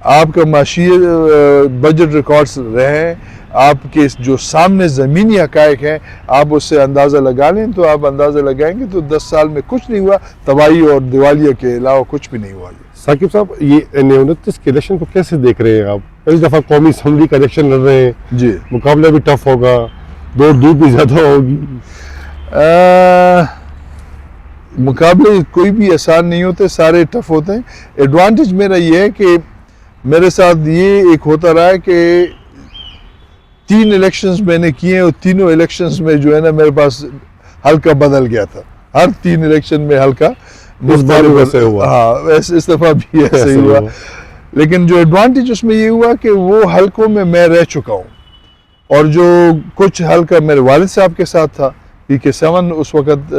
آپ کا معاشی بجٹ ریکارڈز رہے ہیں، آپ کے جو سامنے زمینی حقائق ہیں آپ اس سے اندازہ لگا لیں، تو آپ اندازہ لگائیں گے تو 10 سال میں کچھ نہیں ہوا، تباہی اور دیوالیہ کے علاوہ کچھ بھی نہیں ہوا۔ ثاقب صاحب، یہ 29 کے الیکشن کو کیسے دیکھ رہے ہیں آپ؟ اس دفعہ قومی اسمبلی کا الیکشن لڑ رہے ہیں، جی، مقابلہ بھی ٹف ہوگا، دوڑ دھوپ بھی زیادہ ہوگی۔ مقابلے کوئی بھی آسان نہیں ہوتے، سارے ٹف ہوتے ہیں۔ ایڈوانٹیج میرا یہ ہے کہ میرے ساتھ یہ ایک ہوتا رہا ہے کہ 3 الیکشنز میں نے کیے اور تینوں الیکشنز میں جو ہے نا میرے پاس حلقہ بدل گیا تھا، ہر 3 الیکشن میں حلقہ اس بار بھی ویسے ہوا، ہاں اس دفعہ بھی ایسے ہی ہوا۔ لیکن جو ایڈوانٹیج اس میں یہ ہوا کہ وہ حلقوں میں رہ چکا ہوں، اور جو کچھ حلقہ میرے والد صاحب کے ساتھ تھا، PK7 اس وقت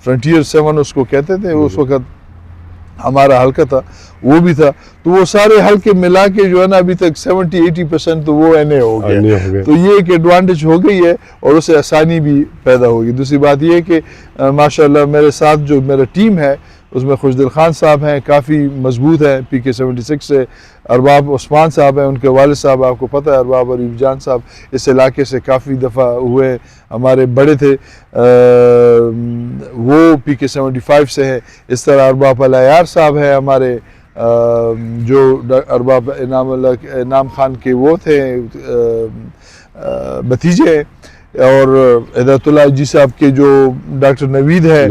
فرنٹیئر 7 اس کو کہتے تھے، اس وقت ہمارا حلقہ تھا، وہ بھی تھا، تو وہ سارے حلقے ملا کے جو ہے نا ابھی تک 70-80% تو وہ NA ہو گیا، تو یہ ایک ایڈوانٹیج ہو گئی ہے اور اسے آسانی بھی پیدا ہوگی۔ دوسری بات یہ ہے کہ ماشاءاللہ میرے ساتھ جو میرا ٹیم ہے اس میں خوشدل خان صاحب ہیں، کافی مضبوط ہیں، PK76 سے ارباب عثمان صاحب ہیں، ان کے والد صاحب آپ کو پتہ ہے ارباب عریف جان صاحب اس علاقے سے کافی دفعہ ہوئے، ہمارے بڑے تھے، وہ PK75 سے ہیں۔ اس طرح ارباب العیار صاحب ہیں ہمارے، جو ارباب انعام خان کے وہ تھے بھتیجے، اور ہدایت اللہ جی صاحب کے جو ڈاکٹر نوید ہے،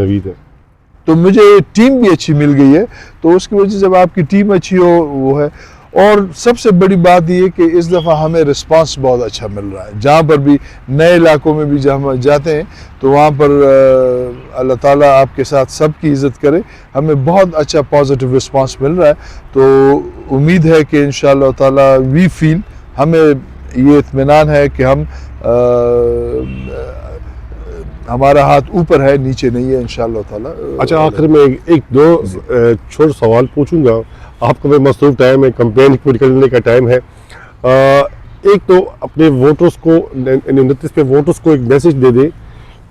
تو مجھے ٹیم بھی اچھی مل گئی ہے، تو اس کی وجہ سے جب آپ کی ٹیم اچھی ہو وہ ہے۔ اور سب سے بڑی بات یہ کہ اس دفعہ ہمیں رسپانس بہت اچھا مل رہا ہے، جہاں پر بھی نئے علاقوں میں بھی جب ہم جاتے ہیں تو وہاں پر اللہ تعالیٰ آپ کے ساتھ سب کی عزت کرے، ہمیں بہت اچھا پازیٹیو رسپانس مل رہا ہے، تو امید ہے کہ انشاءاللہ تعالیٰ وی فیل، ہمیں یہ اطمینان ہے کہ ہمارا ہاتھ اوپر ہے، نیچے نہیں ہے انشاءاللہ تعالیٰ۔ اچھا، آخر میں ایک دو چھوٹا سوال پوچھوں گا، آپ کا بھی مصروف ٹائم ہے، کمپین کو نکلنے کا ٹائم ہے، ایک تو اپنے ووٹرز کو 29 پہ ووٹرز کو ایک میسج دے دیں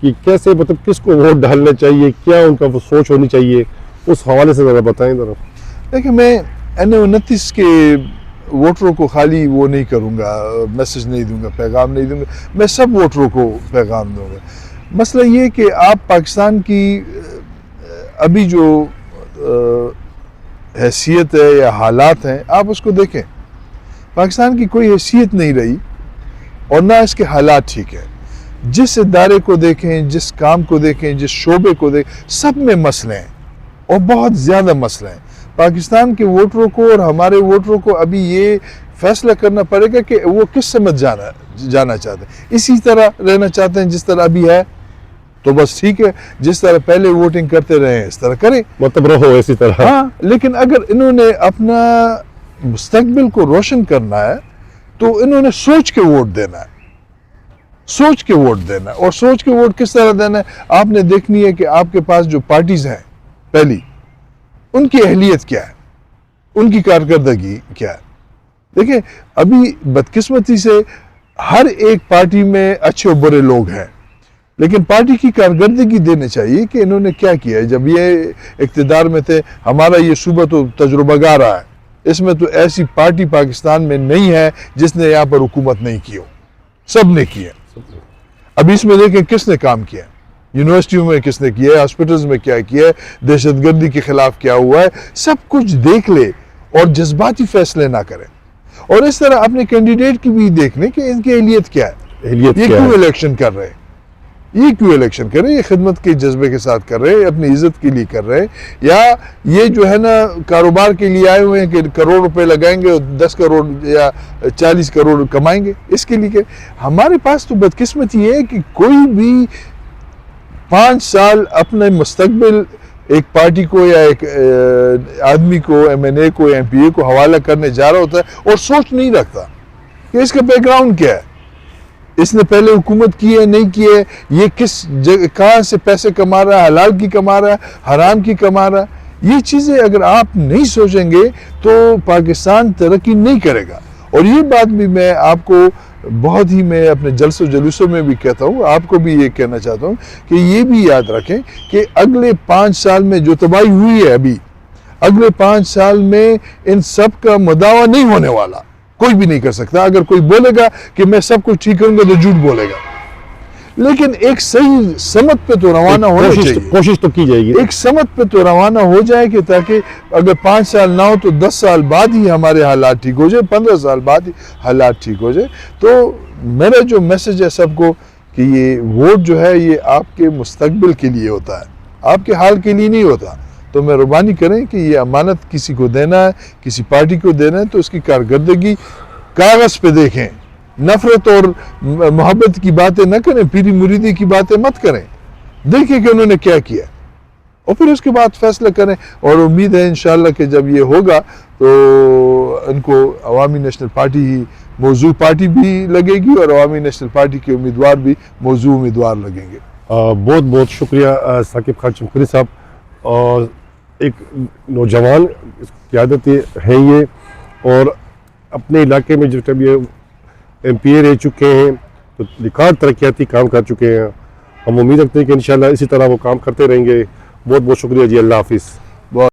کہ کیسے، مطلب کس کو ووٹ ڈالنا چاہیے، کیا ان کا وہ سوچ ہونی چاہیے، اس حوالے سے ذرا بتائیں ذرا۔ دیکھیں، میں 29 کے ووٹروں کو خالی وہ نہیں کروں گا، میسج نہیں دوں گا، پیغام نہیں دوں گا، میں سب ووٹروں کو پیغام دوں گا۔ مسئلہ یہ کہ آپ پاکستان کی ابھی جو حیثیت ہے یا حالات ہیں، آپ اس کو دیکھیں، پاکستان کی کوئی حیثیت نہیں رہی اور نہ اس کے حالات ٹھیک ہیں۔ جس ادارے کو دیکھیں، جس کام کو دیکھیں، جس شعبے کو دیکھیں، سب میں مسئلے ہیں اور بہت زیادہ مسئلے ہیں۔ پاکستان کے ووٹروں کو اور ہمارے ووٹروں کو ابھی یہ فیصلہ کرنا پڑے گا کہ وہ کس سمت جانا چاہتے ہیں۔ اسی طرح رہنا چاہتے ہیں جس طرح ابھی ہے تو بس ٹھیک ہے، جس طرح پہلے ووٹنگ کرتے رہے ہیں اس طرح کریں، مطلب رہو اسی طرح۔ ہاں، لیکن اگر انہوں نے اپنا مستقبل کو روشن کرنا ہے تو انہوں نے سوچ کے ووٹ دینا ہے، سوچ کے ووٹ دینا ہے۔ اور سوچ کے ووٹ کس طرح دینا ہے؟ آپ نے دیکھنی ہے کہ آپ کے پاس جو پارٹیز ہیں پہلی، ان کی اہلیت کیا ہے، ان کی کارکردگی کیا ہے۔ دیکھیں، ابھی بدقسمتی سے ہر ایک پارٹی میں اچھے اور برے لوگ ہیں، لیکن پارٹی کی کارکردگی دینے چاہیے کہ انہوں نے کیا کیا ہے۔ جب یہ اقتدار میں تھے، ہمارا یہ صوبہ تو تجربہ گار رہا ہے، اس میں تو ایسی پارٹی پاکستان میں نہیں ہے جس نے یہاں پر حکومت نہیں کی ہو، سب نے کی ہے۔ ابھی اس میں دیکھیں کس نے کام کیا ہے، یونیورسٹیوں میں کس نے کیا ہے، ہاسپٹلز میں کیا کیا ہے، دہشت گردی کے خلاف کیا ہوا ہے، سب کچھ دیکھ لے اور جذباتی فیصلے نہ کریں۔ اور اس طرح اپنے کینڈیڈیٹ کی بھی دیکھ لیں کہ ان کی اہلیت کیا ہے، یہ کیوں الیکشن کر رہے ہیں، یہ کیوں الیکشن کر رہے ہیں، یہ خدمت کے جذبے کے ساتھ کر رہے ہیں، اپنی عزت کے لیے کر رہے ہیں، یا یہ جو ہے نا کاروبار کے لیے آئے ہوئے ہیں کہ کروڑ روپے لگائیں گے اور 10 کروڑ یا 40 کروڑ کمائیں گے، اس کے لیے کہ ہمارے پاس تو بدقسمتی یہ ہے کہ کوئی بھی 5 سال اپنے مستقبل ایک پارٹی کو یا ایک آدمی کو، MNA کو یا MPA کو حوالہ کرنے جا رہا ہوتا ہے اور سوچ نہیں رکھتا کہ اس کا بیک گراؤنڈ کیا ہے، اس نے پہلے حکومت کی ہے نہیں کی ہے، یہ کس جگہ کہاں سے پیسے کما رہا ہے، حلال کی کما رہا ہے، حرام کی کما رہا ہے۔ یہ چیزیں اگر آپ نہیں سوچیں گے تو پاکستان ترقی نہیں کرے گا۔ اور یہ بات بھی میں آپ کو بہت ہی میں اپنے جلسوں جلوسوں میں بھی کہتا ہوں، آپ کو بھی یہ کہنا چاہتا ہوں کہ یہ بھی یاد رکھیں کہ اگلے 5 سال میں جو تباہی ہوئی ہے ابھی، اگلے 5 سال میں ان سب کا مداوع نہیں ہونے والا، کوئی بھی نہیں کر سکتا. اگر کوئی بولے گا کہ میں سب کچھ ٹھیک کروں گا تو جھوٹ بولے گا. لیکن ایک صحیح سمت پہ تو روانہ ہونا چاہیے. کوشش تو کی جائے گی. ایک سمت پہ تو روانہ ہو جائے کہ تاکہ اگر 5 سال نہ ہو تو 10 سال بعد ہی ہمارے حالات ٹھیک ہو جائے، 15 سال بعد ہی حالات ٹھیک ہو جائے. تو میرا جو میسج ہے سب کو کہ یہ ووٹ جو ہے یہ آپ کے مستقبل کے لیے ہوتا ہے، آپ کے حال کے لیے نہیں ہوتا. تو مہربانی کریں کہ یہ امانت کسی کو دینا ہے، کسی پارٹی کو دینا ہے تو اس کی کارکردگی کاغذ پہ دیکھیں. نفرت اور محبت کی باتیں نہ کریں، پیری مریدی کی باتیں مت کریں. دیکھیں کہ انہوں نے کیا کیا اور پھر اس کے بعد فیصلہ کریں. اور امید ہے انشاءاللہ کہ جب یہ ہوگا تو ان کو عوامی نیشنل پارٹی ہی موضوع پارٹی بھی لگے گی اور عوامی نیشنل پارٹی کے امیدوار بھی موضوع امیدوار لگیں گے. بہت بہت شکریہ ثاقب خان چمکری صاحب. اور ایک نوجوان قیادت ہیں یہ، اور اپنے علاقے میں جب یہ ایم پی اے رہ چکے ہیں تو ریکارڈ ترقیاتی کام کر چکے ہیں. ہم امید رکھتے ہیں کہ انشاءاللہ اسی طرح وہ کام کرتے رہیں گے. بہت بہت شکریہ جی. اللہ حافظ.